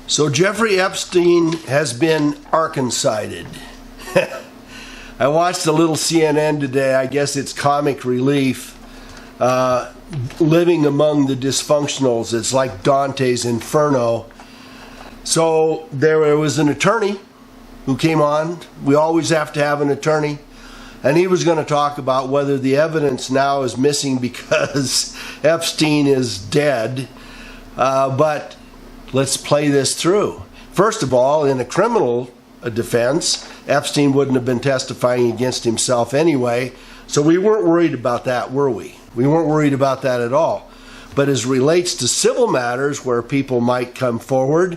So Jeffrey Epstein has been Arkancided. I watched a little CNN today. I guess it's comic relief. Living among the dysfunctionals. It's like Dante's Inferno. So there was an attorney who came on. We always have to have an attorney. And he was going to talk about whether the evidence now is missing because Epstein is dead. But let's play this through. First of all, in a criminal defense, Epstein wouldn't have been testifying against himself anyway. So we weren't worried about that, were we? We weren't worried about that at all. But as relates to civil matters where people might come forward,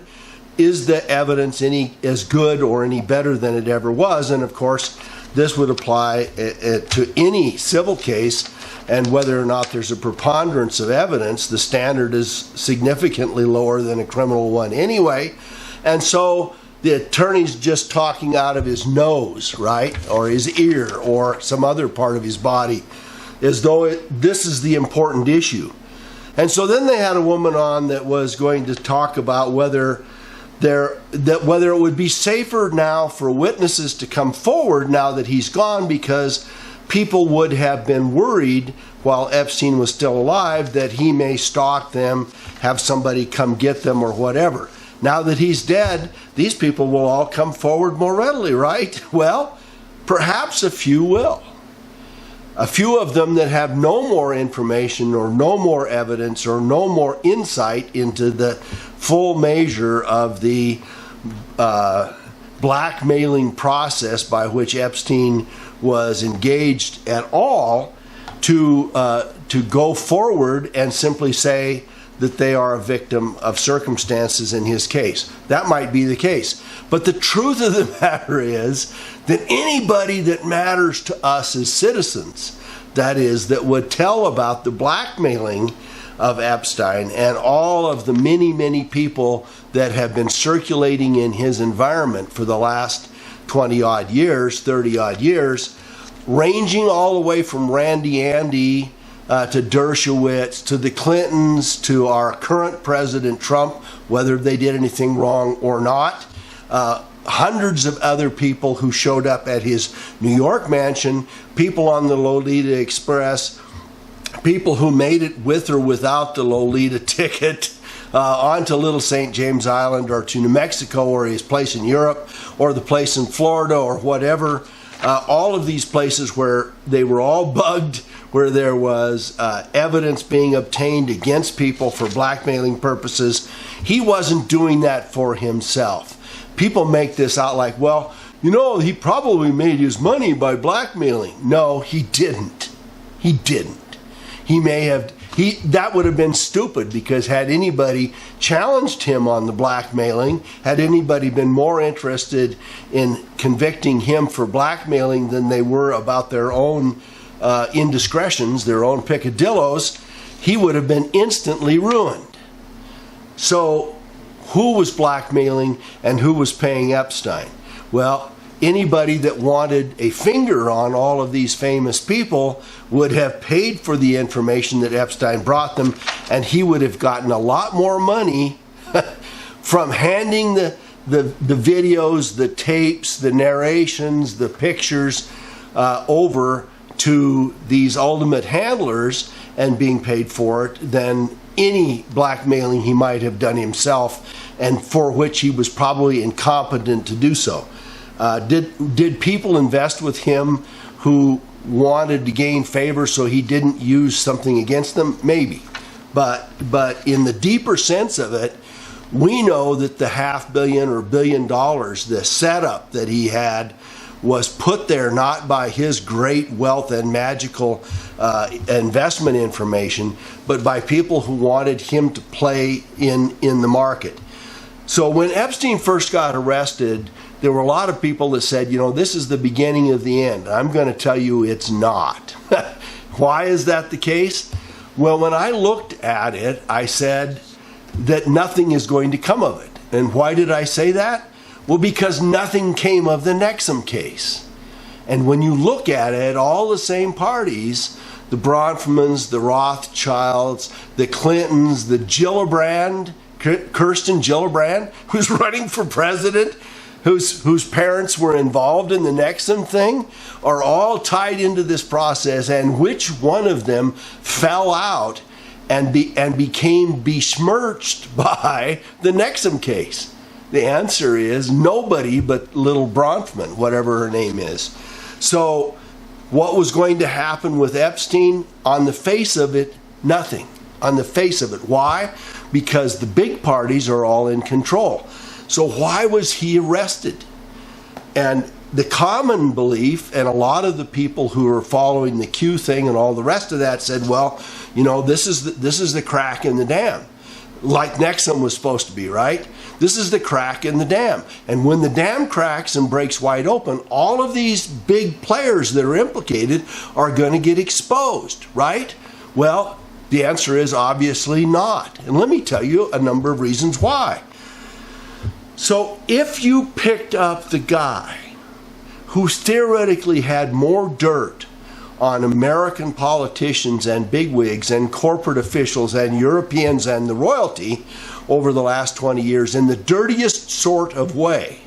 is the evidence any as good or any better than it ever was? And of course, this would apply to any civil case, and whether or not there's a preponderance of evidence, the standard is significantly lower than a criminal one anyway. And so the attorney's just talking out of his nose, right? Or his ear or some other part of his body, as though this is the important issue. And so then they had a woman on that was going to talk about whether it would be safer now for witnesses to come forward now that he's gone, because people would have been worried while Epstein was still alive that he may stalk them, have somebody come get them or whatever. Now that he's dead, these people will all come forward more readily, right? Well, perhaps a few will. A few of them that have no more information or no more evidence or no more insight into the full measure of the blackmailing process by which Epstein was engaged at all, to go forward and simply say that they are a victim of circumstances in his case. That might be the case. But the truth of the matter is that anybody that matters to us as citizens, that is, that would tell about the blackmailing of Epstein and all of the many, many people that have been circulating in his environment for the last 20-odd years, 30-odd years, ranging all the way from Randy Andy to Dershowitz, to the Clintons, to our current President Trump, whether they did anything wrong or not. Hundreds of other people who showed up at his New York mansion, people on the Lolita Express, people who made it with or without the Lolita ticket onto Little St. James Island or to New Mexico or his place in Europe or the place in Florida or whatever. All of these places where they were all bugged, where there was evidence being obtained against people for blackmailing purposes. He wasn't doing that for himself. People make this out like, well, you know, he probably made his money by blackmailing. No, he didn't. He didn't. He may have, that would have been stupid, because had anybody challenged him on the blackmailing, had anybody been more interested in convicting him for blackmailing than they were about their own indiscretions, their own peccadillos, he would have been instantly ruined. So who was blackmailing and who was paying Epstein? Well, anybody that wanted a finger on all of these famous people would have paid for the information that Epstein brought them, and he would have gotten a lot more money from handing the videos, the tapes, the narrations, the pictures over to these ultimate handlers and being paid for it than any blackmailing he might have done himself, and for which he was probably incompetent to do so. Did people invest with him who wanted to gain favor so he didn't use something against them? Maybe. But in the deeper sense of it, we know that the $500 million or $1 billion, the setup that he had, was put there not by his great wealth and magical investment information, but by people who wanted him to play in the market. So when Epstein first got arrested, there were a lot of people that said, you know, this is the beginning of the end. I'm going to tell you it's not. Why is that the case? Well, when I looked at it, I said that nothing is going to come of it. And why did I say that? Well, because nothing came of the Nexum case. And when you look at it, all the same parties, the Bronfmans, the Rothschilds, the Clintons, the Gillibrand Kirsten Gillibrand, who's running for president, whose parents were involved in the Nexum thing, are all tied into this process, and which one of them fell out and became besmirched by the Nexum case? The answer is nobody but little Bronfman, whatever her name is. So what was going to happen with Epstein? On the face of it, nothing. On the face of it. Why? Because the big parties are all in control. So why was he arrested? And the common belief, and a lot of the people who are following the Q thing and all the rest of that said, well, you know, this is the crack in the dam. Like Nexum was supposed to be, right? This is the crack in the dam. And when the dam cracks and breaks wide open, all of these big players that are implicated are going to get exposed, right? Well, the answer is obviously not. And let me tell you a number of reasons why. So if you picked up the guy who theoretically had more dirt on American politicians and bigwigs and corporate officials and Europeans and the royalty over the last 20 years in the dirtiest sort of way,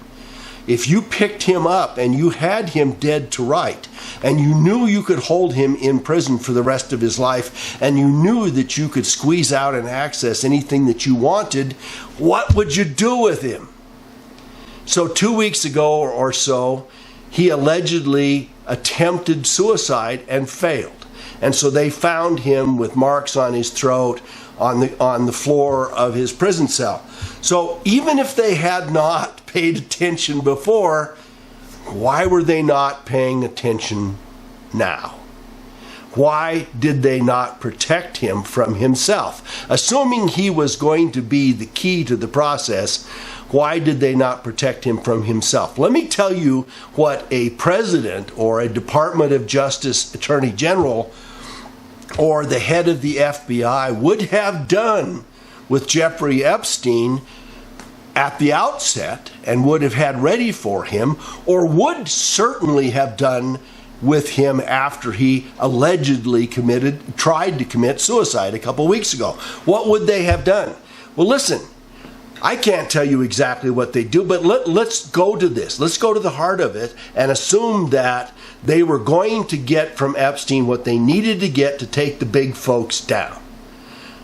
if you picked him up and you had him dead to right, and you knew you could hold him in prison for the rest of his life, and you knew that you could squeeze out and access anything that you wanted, what would you do with him? So 2 weeks ago or so, he allegedly attempted suicide and failed. And so they found him with marks on his throat on the floor of his prison cell. So even if they had not paid attention before, why were they not paying attention now? Why did they not protect him from himself? Assuming he was going to be the key to the process, why did they not protect him from himself? Let me tell you what a president or a Department of Justice Attorney General or the head of the FBI would have done with Jeffrey Epstein at the outset and would have had ready for him, or would certainly have done with him after he allegedly tried to commit suicide a couple weeks ago. What would they have done? Well, listen, I can't tell you exactly what they do, but let's go to this. Let's go to the heart of it and assume that they were going to get from Epstein what they needed to get to take the big folks down.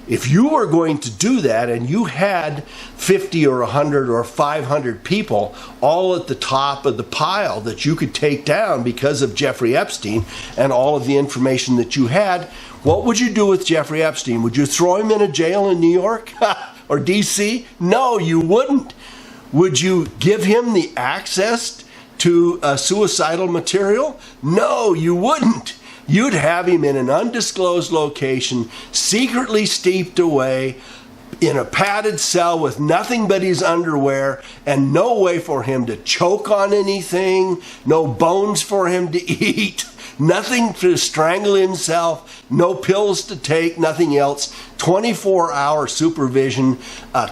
If you were going to do that and you had 50 or 100 or 500 people all at the top of the pile that you could take down because of Jeffrey Epstein and all of the information that you had, what would you do with Jeffrey Epstein? Would you throw him in a jail in New York or D.C.? No, you wouldn't. Would you give him the access to suicidal material? No, you wouldn't. You'd have him in an undisclosed location, secretly steeped away, in a padded cell with nothing but his underwear and no way for him to choke on anything, no bones for him to eat, nothing to strangle himself, no pills to take, nothing else. 24-hour supervision,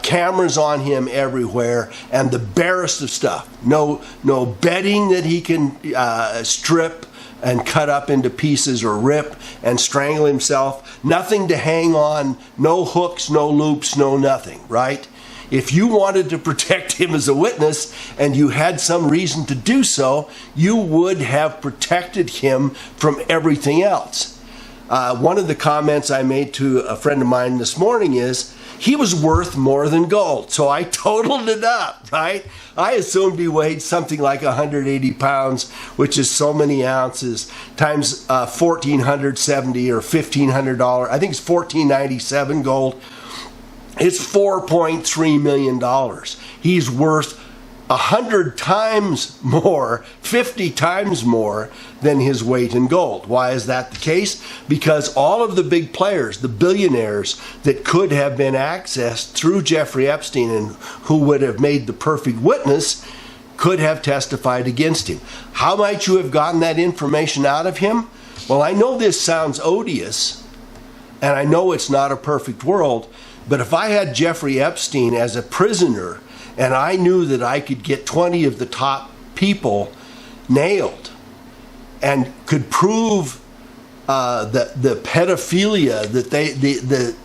cameras on him everywhere, and the barest of stuff. No bedding that he can strip and cut up into pieces or rip and strangle himself. Nothing to hang on, no hooks, no loops, no nothing, right? If you wanted to protect him as a witness and you had some reason to do so, you would have protected him from everything else. One of the comments I made to a friend of mine this morning is, he was worth more than gold. So I totaled it up, right? I assumed he weighed something like 180 pounds, which is so many ounces, times $1,470 or $1,500. I think it's $1,497 gold. It's $4.3 million. He's worth 100 times more, 50 times more than his weight in gold. Why is that the case? Because all of the big players, the billionaires that could have been accessed through Jeffrey Epstein and who would have made the perfect witness, could have testified against him. How might you have gotten that information out of him? Well, I know this sounds odious, and I know it's not a perfect world, but if I had Jeffrey Epstein as a prisoner and I knew that I could get 20 of the top people nailed and could prove the pedophilia that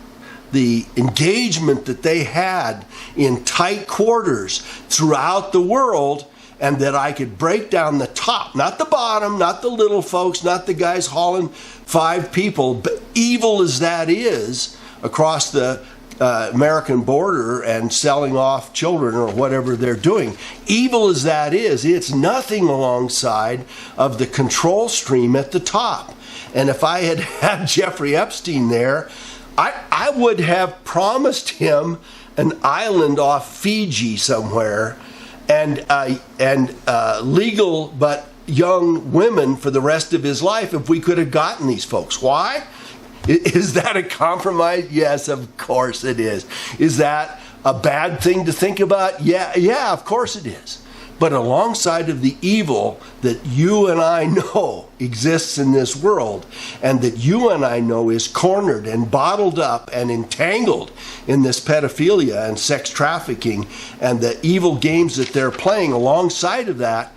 the engagement that they had in tight quarters throughout the world, and that I could break down the top, not the bottom, not the little folks, not the guys hauling 5 people, but evil as that is across the American border and selling off children or whatever they're doing. Evil as that is, it's nothing alongside of the control stream at the top. And if I had had Jeffrey Epstein there, I would have promised him an island off Fiji somewhere, and legal but young women for the rest of his life if we could have gotten these folks. Why? Is that a compromise? Yes, of course it is. Is that a bad thing to think about? Yeah, of course it is. But alongside of the evil that you and I know exists in this world, and that you and I know is cornered and bottled up and entangled in this pedophilia and sex trafficking and the evil games that they're playing, alongside of that,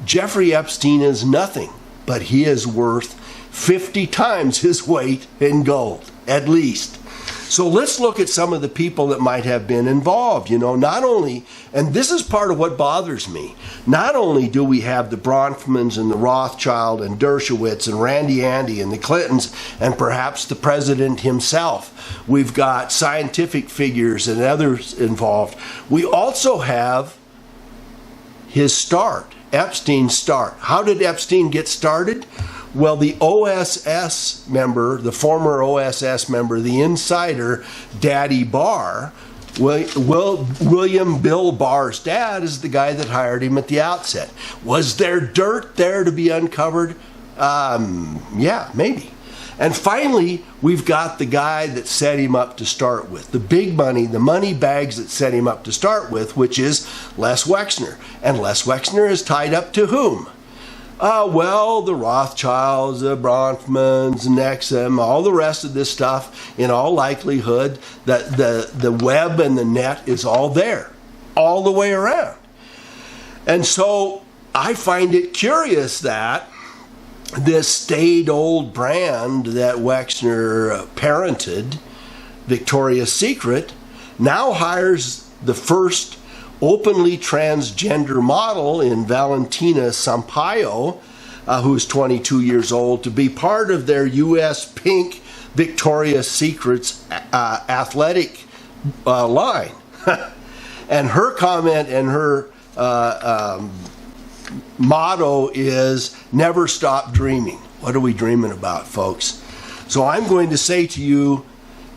Jeffrey Epstein is nothing, but he is worth 50 times his weight in gold, at least. So let's look at some of the people that might have been involved. Not only, and this is part of what bothers me, not only do we have the Bronfmans and the Rothschild and Dershowitz and Randy Andy and the Clintons and perhaps the president himself. We've got scientific figures and others involved. We also have his start, Epstein's start. How did Epstein get started? Well, the OSS member, the former OSS member, the insider, Daddy Barr, William Bill Barr's dad, is the guy that hired him at the outset. Was there dirt there to be uncovered? Yeah, maybe. And finally, we've got the guy that set him up to start with, the big money, the money bags that set him up to start with, which is Les Wexner. And Les Wexner is tied up to whom? Well, the Rothschilds, the Bronfmans, Nexum, all the rest of this stuff, in all likelihood, the web and the net is all there, all the way around. And so I find it curious that this staid old brand that Wexner parented, Victoria's Secret, now hires the first openly transgender model in Valentina Sampaio, who's 22 years old, to be part of their U.S. Pink Victoria's Secret's athletic line. And her comment and her motto is, never stop dreaming. What are we dreaming about, folks? So I'm going to say to you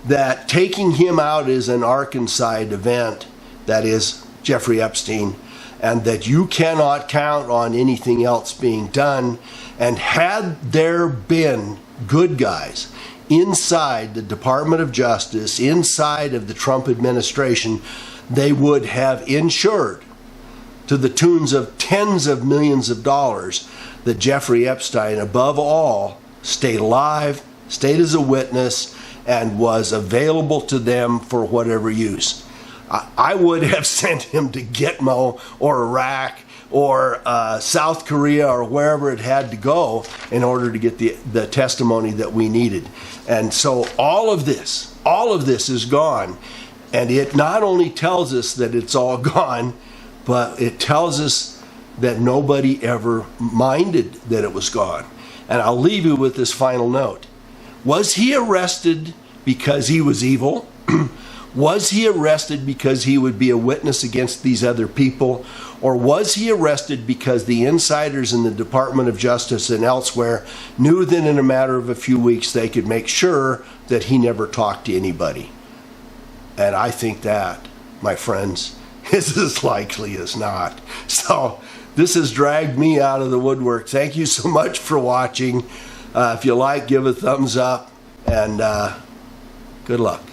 that taking him out is an Arkancided event, that is Jeffrey Epstein, and that you cannot count on anything else being done. And had there been good guys inside the Department of Justice, inside of the Trump administration, they would have ensured to the tunes of tens of millions of dollars that Jeffrey Epstein, above all, stayed alive, stayed as a witness, and was available to them for whatever use. I would have sent him to Gitmo or Iraq or South Korea or wherever it had to go in order to get the testimony that we needed. And so all of this is gone. And it not only tells us that it's all gone, but it tells us that nobody ever minded that it was gone. And I'll leave you with this final note. Was he arrested because he was evil? Was he arrested because he would be a witness against these other people? Or was he arrested because the insiders in the Department of Justice and elsewhere knew that in a matter of a few weeks they could make sure that he never talked to anybody? And I think that, my friends, is as likely as not. So this has dragged me out of the woodwork. Thank you so much for watching. If you like, give a thumbs up, and good luck.